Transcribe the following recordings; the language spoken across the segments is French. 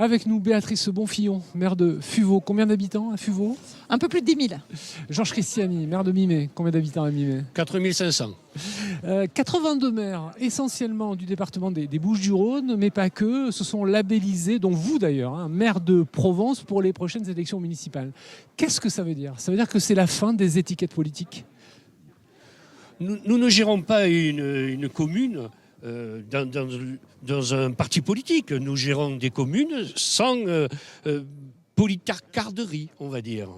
Avec nous, Béatrice Bonfillon, maire de Fuveau. Combien d'habitants à Fuveau? Un peu plus de 10 000. Georges Cristiani, maire de Mimé. Combien d'habitants à Mimé? 4500. 82 maires, essentiellement du département des Bouches-du-Rhône, mais pas que. Se sont labellisés, dont vous d'ailleurs, maire de Provence pour les prochaines élections municipales. Qu'est-ce que ça veut dire? Ça veut dire que c'est la fin des étiquettes politiques? Nous ne gérons pas une commune dans un parti politique. Nous gérons des communes sans politarcarderie, on va dire.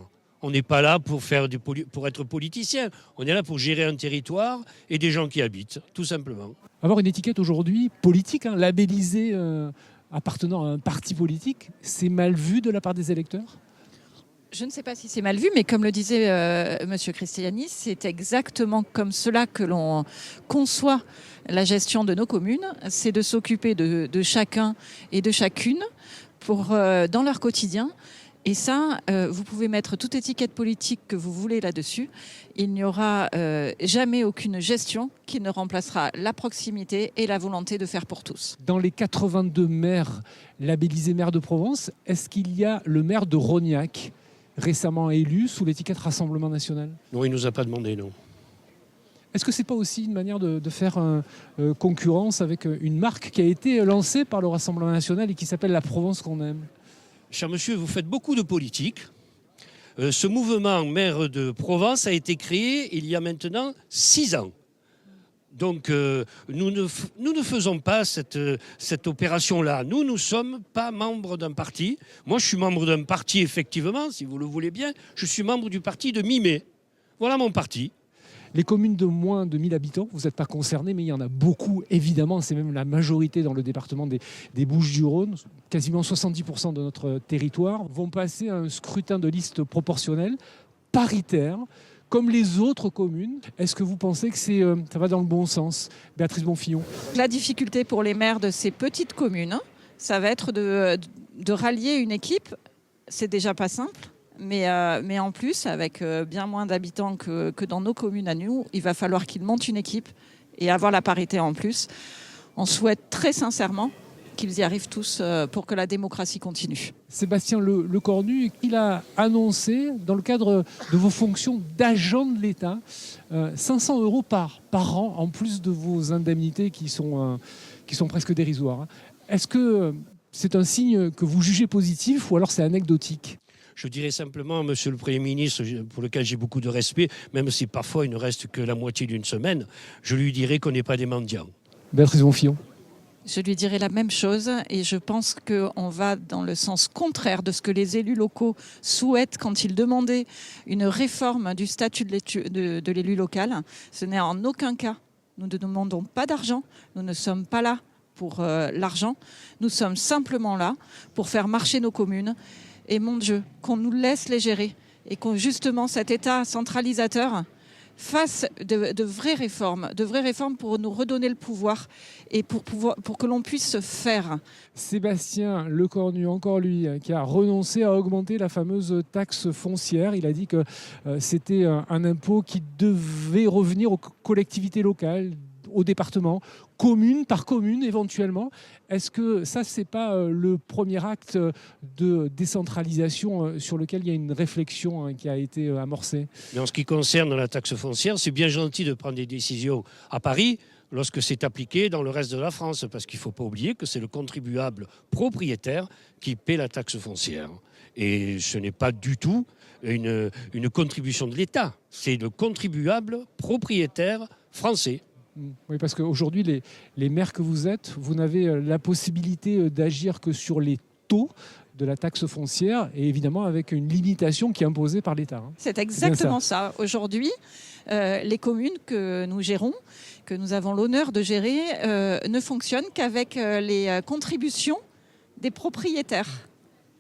On n'est pas là pour être politicien. On est là pour gérer un territoire et des gens qui habitent, tout simplement. Avoir une étiquette aujourd'hui politique, labellisée appartenant à un parti politique, c'est mal vu de la part des électeurs? Je ne sais pas si c'est mal vu, mais comme le disait M. Cristiani, c'est exactement comme cela que l'on conçoit la gestion de nos communes. C'est de s'occuper de chacun et de chacune dans leur quotidien. Et ça, vous pouvez mettre toute étiquette politique que vous voulez là-dessus. Il n'y aura jamais aucune gestion qui ne remplacera la proximité et la volonté de faire pour tous. Dans les 82 maires labellisés maires de Provence, est-ce qu'il y a le maire de Rognac, récemment élu sous l'étiquette Rassemblement National? Non, il ne nous a pas demandé, non. Est-ce que ce n'est pas aussi une manière de faire concurrence avec une marque qui a été lancée par le Rassemblement National et qui s'appelle La Provence qu'on aime? Cher monsieur, vous faites beaucoup de politique. Ce mouvement maire de Provence a été créé il y a maintenant 6 ans. Donc nous ne faisons pas cette opération-là. Nous ne sommes pas membres d'un parti. Moi, je suis membre d'un parti, effectivement, si vous le voulez bien. Je suis membre du parti de Mimé. Voilà mon parti. Les communes de moins de 1000 habitants, vous n'êtes pas concernés, mais il y en a beaucoup, évidemment. C'est même la majorité dans le département des Bouches-du-Rhône. Quasiment 70% de notre territoire vont passer à un scrutin de liste proportionnel, paritaire, comme les autres communes. Est-ce que vous pensez que ça va dans le bon sens? Béatrice Bonfillon. La difficulté pour les maires de ces petites communes, ça va être de rallier une équipe. C'est déjà pas simple. Mais en plus, avec bien moins d'habitants que dans nos communes à nous, il va falloir qu'ils montent une équipe et avoir la parité en plus. On souhaite très sincèrement qu'ils y arrivent tous pour que la démocratie continue. Sébastien Lecornu, il a annoncé, dans le cadre de vos fonctions d'agent de l'État, 500 € par an, en plus de vos indemnités qui sont presque dérisoires. Est-ce que c'est un signe que vous jugez positif ou alors c'est anecdotique? Je dirais simplement, monsieur le Premier ministre, pour lequel j'ai beaucoup de respect, même si parfois il ne reste que la moitié d'une semaine, je lui dirais qu'on n'est pas des mendiants. Béatrice Bonfillon. Je lui dirais la même chose et je pense qu'on va dans le sens contraire de ce que les élus locaux souhaitent quand ils demandaient une réforme du statut de l'élu local. Ce n'est en aucun cas, nous ne demandons pas d'argent, nous ne sommes pas là pour l'argent, nous sommes simplement là pour faire marcher nos communes. Et mon Dieu, qu'on nous laisse les gérer et qu'on justement cet État centralisateur fasse de vraies réformes pour nous redonner le pouvoir et pour que l'on puisse se faire. Sébastien Lecornu, encore lui, qui a renoncé à augmenter la fameuse taxe foncière. Il a dit que c'était un impôt qui devait revenir aux collectivités locales, au département, commune par commune éventuellement. Est-ce que ça, c'est pas le premier acte de décentralisation sur lequel il y a une réflexion qui a été amorcée? Mais en ce qui concerne la taxe foncière, c'est bien gentil de prendre des décisions à Paris lorsque c'est appliqué dans le reste de la France, parce qu'il ne faut pas oublier que c'est le contribuable propriétaire qui paie la taxe foncière. Et ce n'est pas du tout une contribution de l'État, c'est le contribuable propriétaire français. Oui, parce qu'aujourd'hui, les maires que vous êtes, vous n'avez la possibilité d'agir que sur les taux de la taxe foncière et évidemment avec une limitation qui est imposée par l'État. C'est exactement ça. Aujourd'hui, les communes que nous gérons, que nous avons l'honneur de gérer, ne fonctionnent qu'avec les contributions des propriétaires.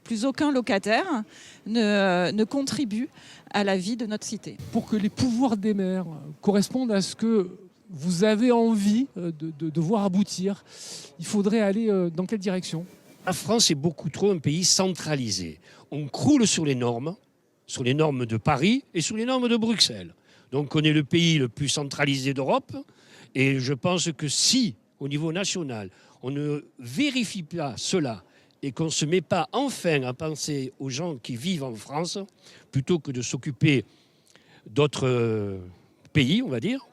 Plus aucun locataire ne contribue à la vie de notre cité. Pour que les pouvoirs des maires correspondent à ce que vous avez envie de voir aboutir, il faudrait aller dans quelle direction? La France est beaucoup trop un pays centralisé. On croule sur les normes de Paris et sur les normes de Bruxelles. Donc on est le pays le plus centralisé d'Europe. Et je pense que si, au niveau national, on ne vérifie pas cela et qu'on ne se met pas enfin à penser aux gens qui vivent en France, plutôt que de s'occuper d'autres pays, on va dire,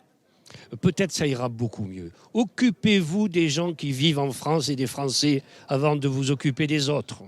peut-être ça ira beaucoup mieux. Occupez-vous des gens qui vivent en France et des Français avant de vous occuper des autres.